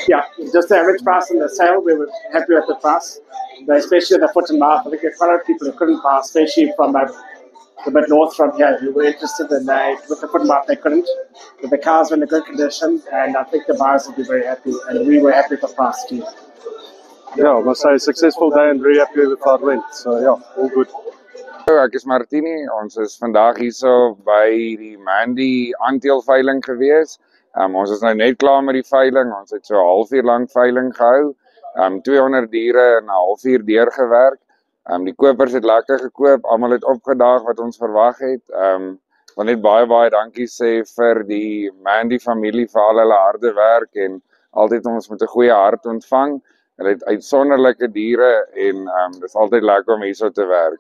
Yeah, just the average price in the sale, we were happy with the price, especially the foot and mouth. I think there are quite a lot of people who couldn't pass, especially from a bit north from here, who were interested in with the foot and mouth, they couldn't. But the cars were in a good condition, and I think the buyers will be very happy, and we were happy with the price too. Yeah, I must say a successful day and very happy with how it went. So yeah, all good. Ek is Martini, ons is vandag hierso by die Mandy aandeelveiling gewees. Ons is nou net klaar met die veiling, ons het so 'n halfuur lank veiling gehou. 200 diere in 'n halfuur deurgewerk. Die kopers het lekker gekoop, almal het opgedaag wat ons verwag het. Wil net baie dankie sê vir die Mandy familie vir al hulle harde werk en altyd ons met 'n goeie hart ontvang. Hulle het uitsonderlike diere en dis altyd lekker om hierso te werk.